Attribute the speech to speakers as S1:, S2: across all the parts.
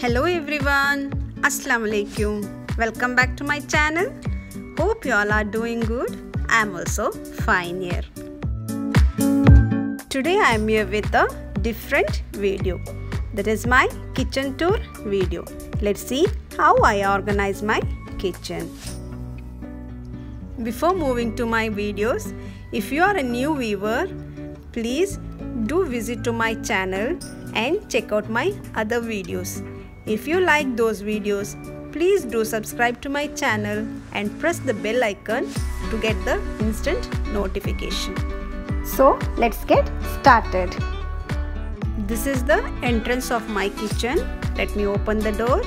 S1: Hello everyone, Assalam Alaikum. Welcome back to my channel. Hope you all are doing good. I am also fine here. Today I am here with a different video. That is my kitchen tour video. Let's see how I organize my kitchen. Before moving to my videos, if you are a new viewer, please do visit to my channel and check out my other videos. If you like those videos, please do subscribe to my channel and press the bell icon to get the instant notification. So let's get started. This is the entrance of my kitchen. Let me open the door.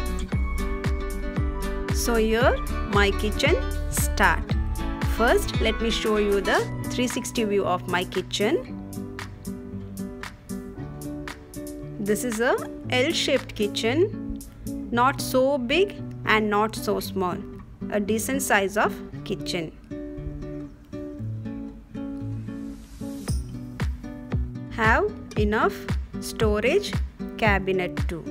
S1: So here my kitchen start. First, let me show you the 360 view of my kitchen. This is a L-shaped kitchen, not so big and not so small, a decent size of kitchen. Have enough storage cabinet too.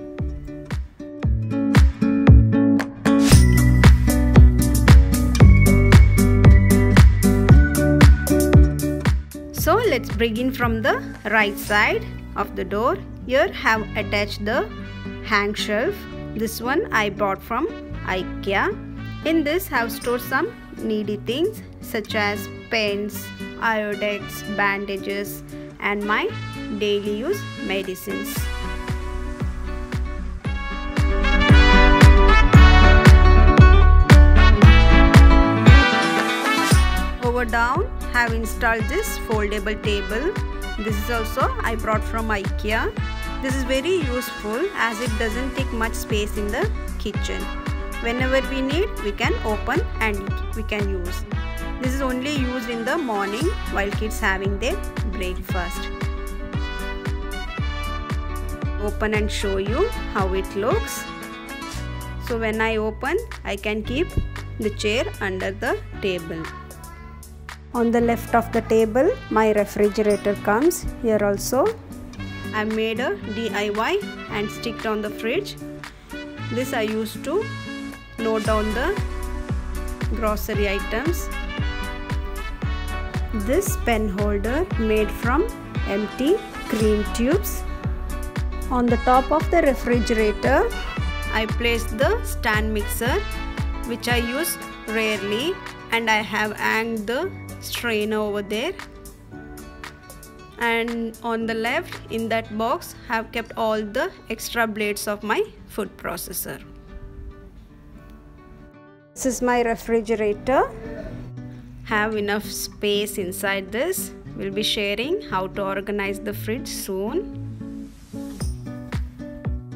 S1: So let's begin from the right side of the door. Here have attached the hang shelf. This one I bought from IKEA. In this have stored some needy things such as pens, iodex, bandages and my daily use medicines. Over down have installed this foldable table. This is also I brought from IKEA. This is very useful as it doesn't take much space in the kitchen. Whenever we need, we can open and we can use. This is only used in the morning while kids having their breakfast. Open and show you how it looks. So when I open, I can keep the chair under the table. On the left of the table, my refrigerator comes. Here also, I made a DIY and sticked on the fridge. This I used to note down the grocery items. This pen holder made from empty cream tubes. On the top of the refrigerator, I placed the stand mixer, which I use rarely, and I have hanged the strainer over there. And on the left in that box have kept all the extra blades of my food processor. This is my refrigerator. Have enough space inside this. We'll be sharing how to organize the fridge soon.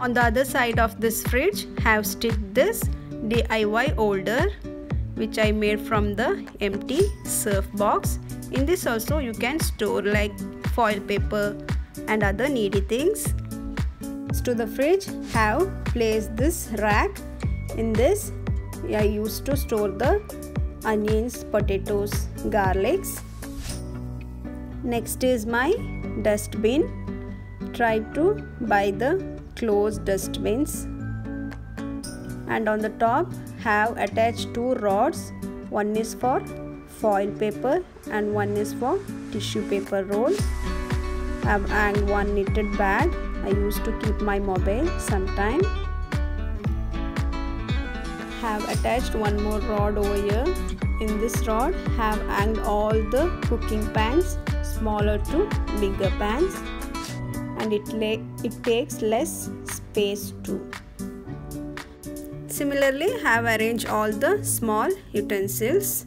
S1: On the other side of this fridge have sticked this DIY holder which I made from the empty surf box. In this also you can store like foil paper and other needy things. To the fridge have placed this rack. In this I used to store the onions, potatoes, garlics. Next is my dustbin. Try to buy the closed dustbins. And on the top have attached two rods. One is for foil paper and one is for tissue paper roll. Have hanged one knitted bag. I used to keep my mobile sometime. Have attached one more rod over here. In this rod have hanged all the cooking pans, smaller to bigger pans, and it takes less space too. Similarly, have arranged all the small utensils.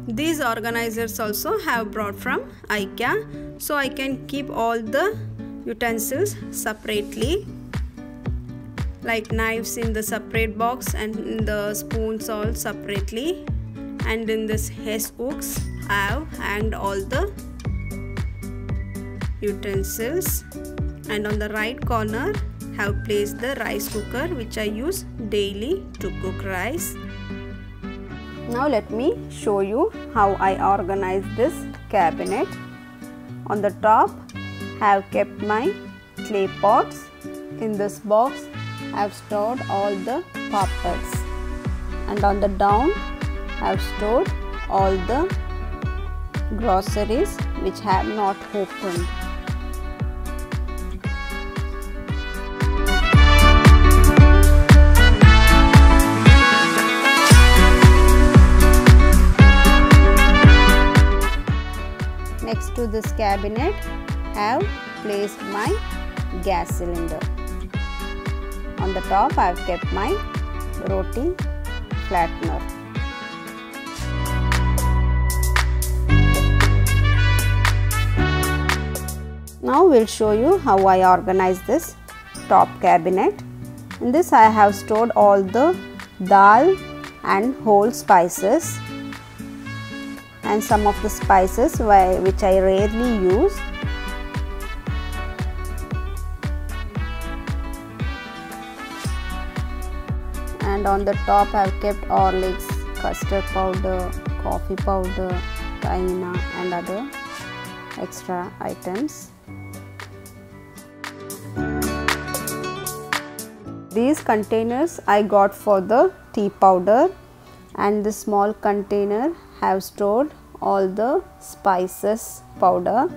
S1: These organizers also have brought from IKEA, so I can keep all the utensils separately, like knives in the separate box and the spoons all separately. And in this S hooks I have hanged all the utensils. And on the right corner have placed the rice cooker which I use daily to cook rice. Now let me show you how I organize this cabinet. On the top have kept my clay pots. In this box I have stored all the papads, and on the down I have stored all the groceries which have not opened. Next to this cabinet, I have placed my gas cylinder. On the top, I have kept my roti flattener. Now we'll show you how I organize this top cabinet. In this I have stored all the dal and whole spices and some of the spices which I rarely use. And on the top I have kept Horlicks, custard powder, coffee powder, taina and other extra items. These containers I got for the tea powder, and this small container have stored all the spices powder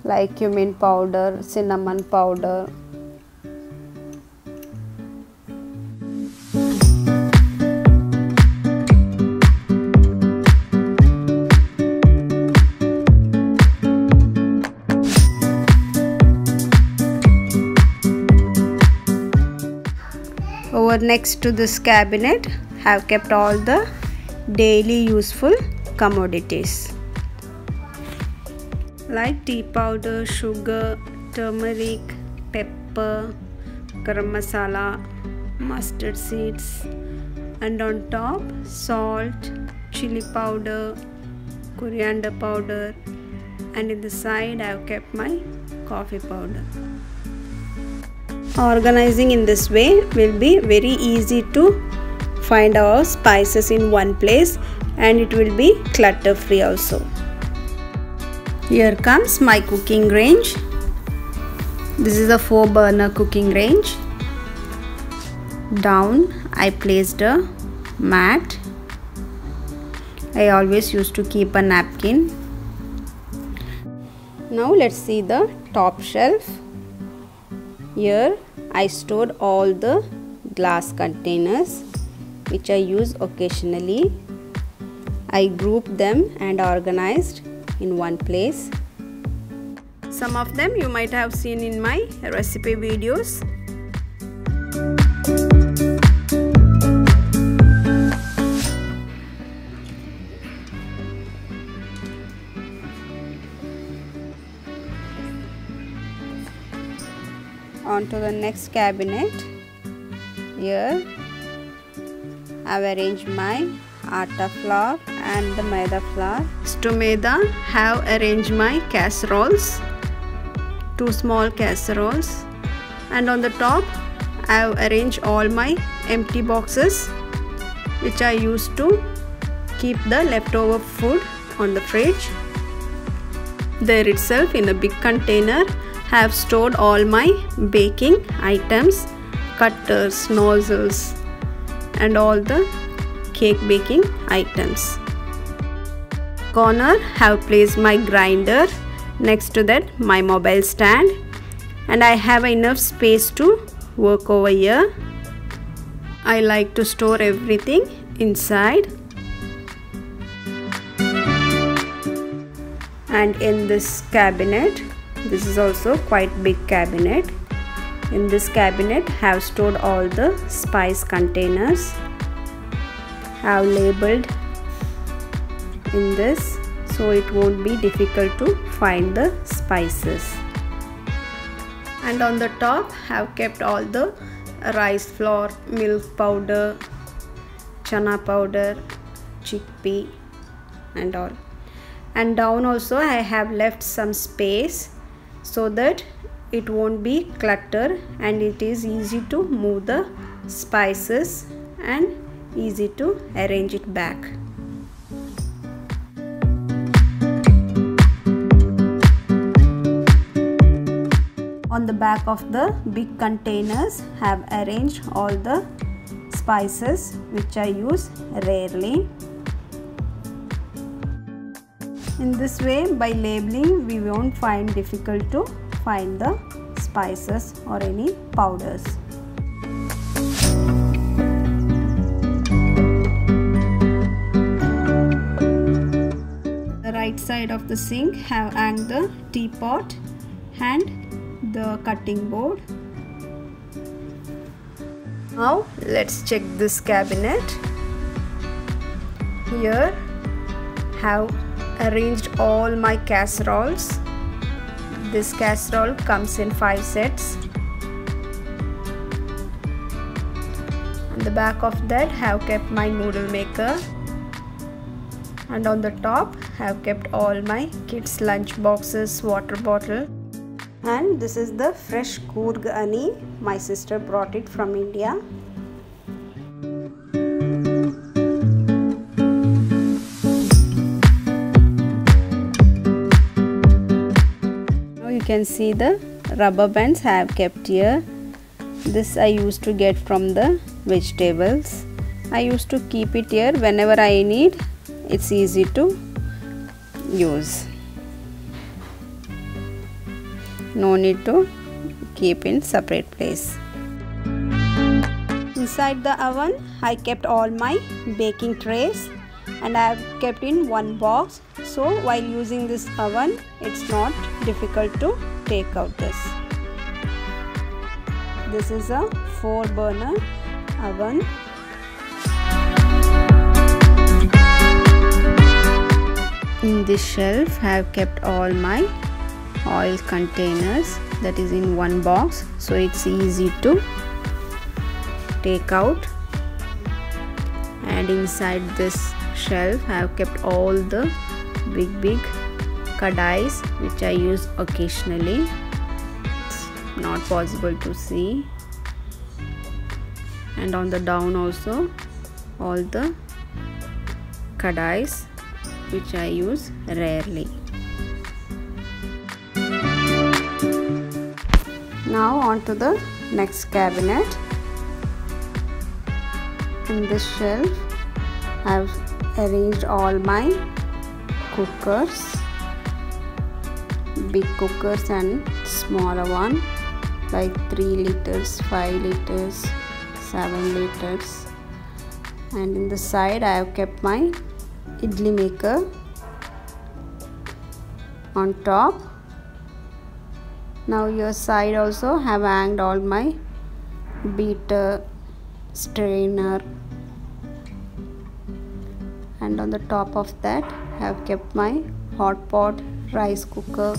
S1: like cumin powder, cinnamon powder. Over next to this cabinet have kept all the daily useful commodities like tea powder, sugar, turmeric, pepper, garam masala, mustard seeds, and on top salt, chili powder, coriander powder, and in the side I have kept my coffee powder. Organizing in this way will be very easy to find our spices in one place, and it will be clutter free also. Here comes my cooking range. This is a 4-burner cooking range. Down I placed a mat. I always used to keep a napkin. Now let's see the top shelf. Here I stored all the glass containers which I use occasionally. I grouped them and organized in one place. Some of them you might have seen in my recipe videos. On to the next cabinet. Here I have arranged my atta flour and the maida flour. To maida have arranged my casseroles, 2 small casseroles, and on the top I have arranged all my empty boxes which I used to keep the leftover food on the fridge. There itself in a big container have stored all my baking items, cutters, nozzles, and all the cake baking items. Corner have placed my grinder, next to that my mobile stand, and I have enough space to work over here. I like to store everything inside. And in this cabinet, this is also quite big cabinet. In this cabinet have stored all the spice containers. Have labeled in this so it won't be difficult to find the spices. And on the top have kept all the rice flour, milk powder, chana powder, chickpea and all. And down also I have left some space so that it won't be clutter and it is easy to move the spices and easy to arrange it back. On On the back of the big containers have arranged all the spices which I use rarely. In this way, by labeling, we won't find difficult to find the spices or any powders. The right side of the sink have hanged the teapot and the cutting board. Now let's check this cabinet. Here have arranged all my casseroles. This casserole comes in 5 sets. On the back of that have kept my noodle maker, and on the top have kept all my kids' lunch boxes, water bottle. And this is the fresh Coorg honey. My sister brought it from India. Now you can see the rubber bands I have kept here. This I used to get from the vegetables. I used to keep it here whenever I need. It's easy to use. No need to keep in separate place. Inside the oven, I kept all my baking trays and I have kept in one box. So while using this oven, it's not difficult to take out this. This is a 4-burner oven. In this shelf, I have kept all my oil containers, that is in one box, so it's easy to take out. And inside this shelf, I have kept all the big kadais which I use occasionally. It's not possible to see. And on the down also, all the kadais which I use rarely. Now on to the next cabinet. In this shelf, I have arranged all my cookers, big cookers and smaller one, like 3 liters, 5 liters, 7 liters. And in the side, I have kept my idli maker. On top, now your side also have hanged all my beater, strainer, and on the top of that have kept my hot pot, rice cooker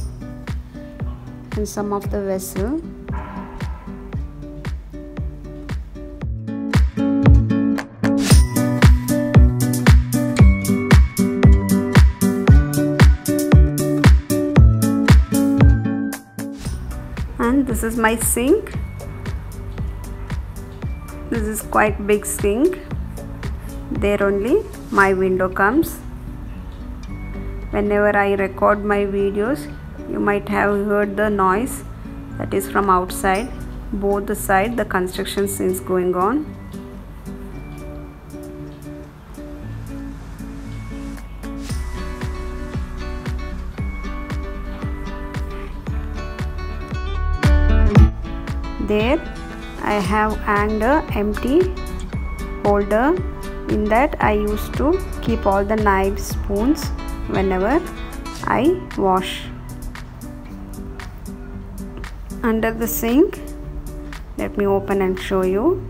S1: and some of the vessel. And this is my sink. This is quite big sink. There only my window comes. Whenever I record my videos, you might have heard the noise that is from outside. Both the side the construction is going on. There I have hanged a empty holder. In that I used to keep all the knives, spoons whenever I wash. Under the sink, let me open and show you.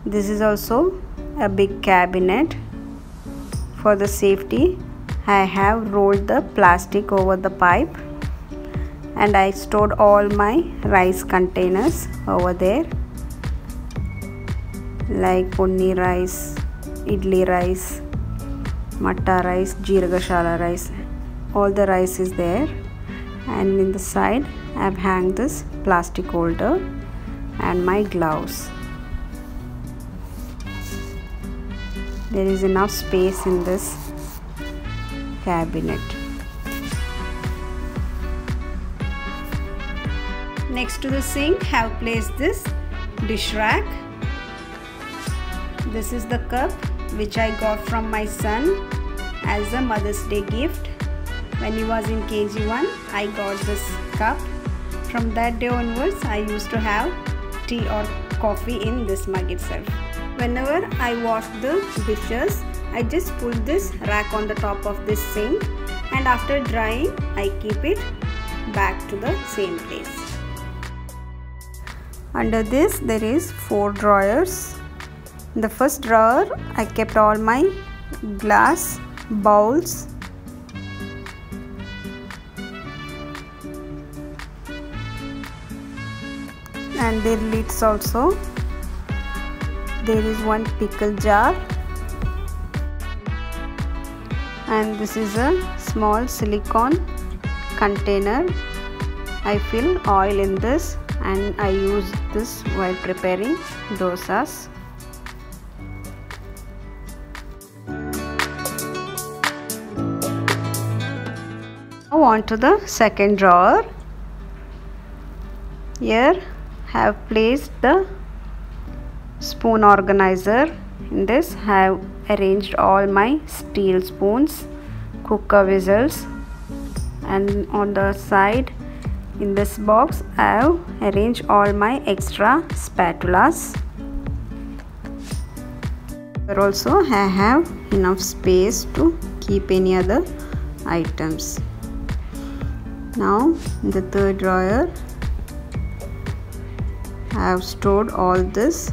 S1: This is also a big cabinet. For the safety, I have rolled the plastic over the pipe and I stored all my rice containers over there, like ponni rice, idli rice, matta rice, jeeragashala rice. All the rice is there, and in the side I have hanged this plastic holder and my gloves. There is enough space in this cabinet. Next to the sink, have placed this dish rack. This is the cup which I got from my son as a Mother's Day gift. When he was in KG1, I got this cup. From that day onwards, I used to have tea or coffee in this mug itself. Whenever I wash the dishes, I just pull this rack on the top of this sink, and after drying, I keep it back to the same place. Under this, there is 4 drawers. In the first drawer, I kept all my glass bowls. And their lids also. There is one pickle jar. And this is a small silicone container. I fill oil in this and I use this while preparing dosas. Now on to the second drawer. Here have placed the spoon organizer. In this have arranged all my steel spoons, cooker vessels, and on the side in this box I have arranged all my extra spatulas. Here also I have enough space to keep any other items. Now in the third drawer I have stored all this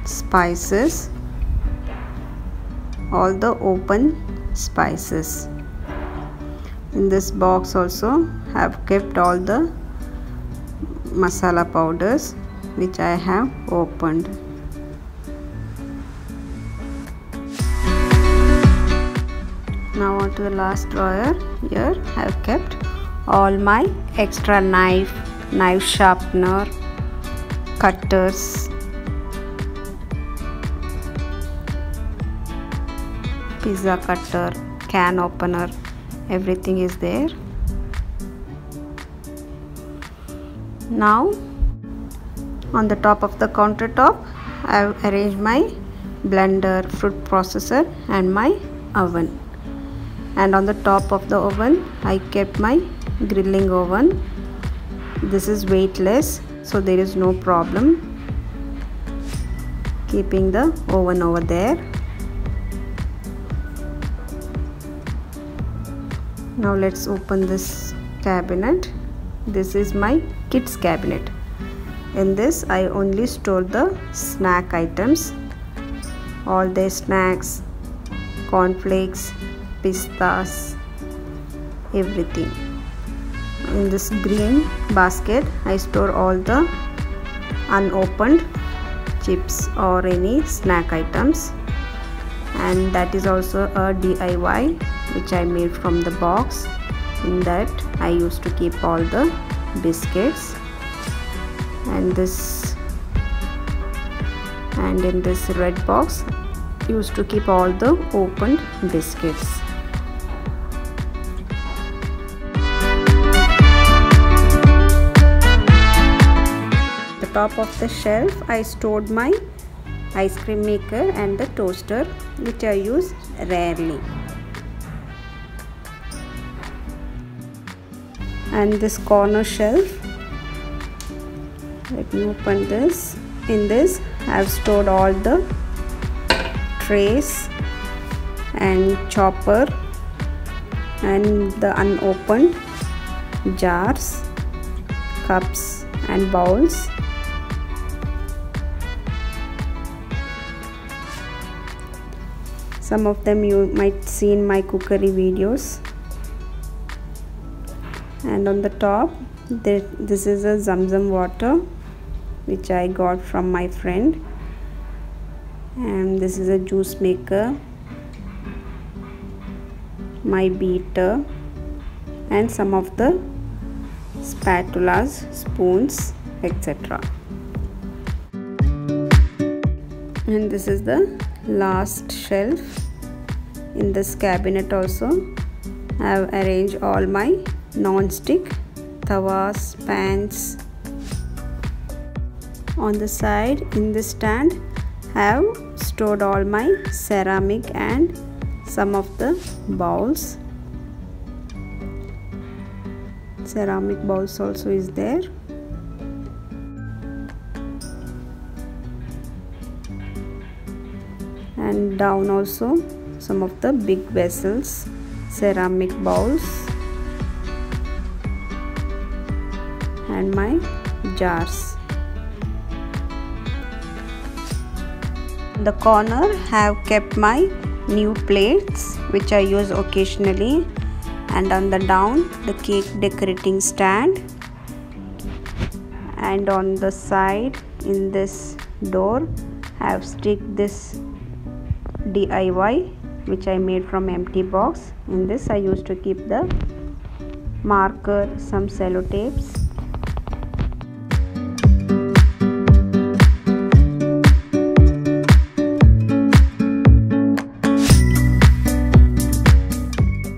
S1: spices, all the open spices. In this box also have kept all the masala powders which I have opened. Now on to the last drawer. Here I have kept all my extra knife sharpener, cutters, pizza cutter, can opener, everything is there. Now on the top of the countertop I have arranged my blender, fruit processor and my oven. And on the top of the oven I kept my grilling oven. This is weightless, so there is no problem keeping the oven over there. Now let's open this cabinet. This is my kids cabinet. In this I only store the snack items, all their snacks, cornflakes, pistas, everything. In this green basket I store all the unopened chips or any snack items, and that is also a DIY which I made from the box. In that I used to keep all the biscuits, and in this red box used to keep all the opened biscuits. Top of the shelf I stored my ice cream maker and the toaster, which I use rarely. And this corner shelf, let me open this. In this I have stored all the trays and chopper and the unopened jars, cups and bowls. Some of them you might see in my cookery videos. And on the top, this is a Zamzam water which I got from my friend. And this is a juice maker, my beater, and some of the spatulas, spoons, etc. And this is the last shelf. In this cabinet also I have arranged all my non-stick tawas, pans. On the side in this stand have stored all my ceramic and some of the bowls. Ceramic bowls also is there. And down also some of the big vessels, ceramic bowls, and my jars. In the corner have kept my new plates which I use occasionally, and on the down the cake decorating stand, and on the side in this door have sticked this DIY which I made from empty box. In this I used to keep the marker, some sellotapes.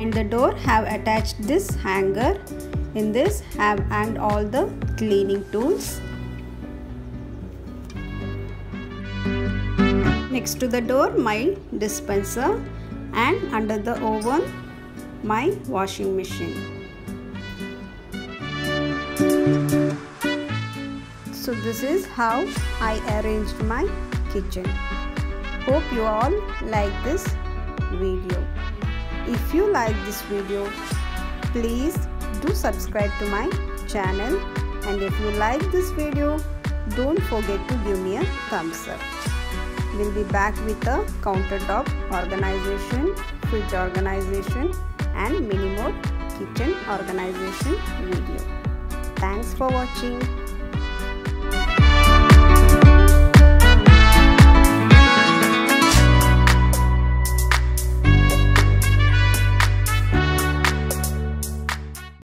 S1: In the door have attached this hanger. In this have hanged all the cleaning tools. Next to the door my dispenser, and under the oven my washing machine. So this is how I arranged my kitchen. Hope you all like this video. If you like this video, please do subscribe to my channel, and if you like this video, don't forget to give me a thumbs up. We'll be back with a countertop organization, fridge organization, and mini mode kitchen organization video. Thanks for watching.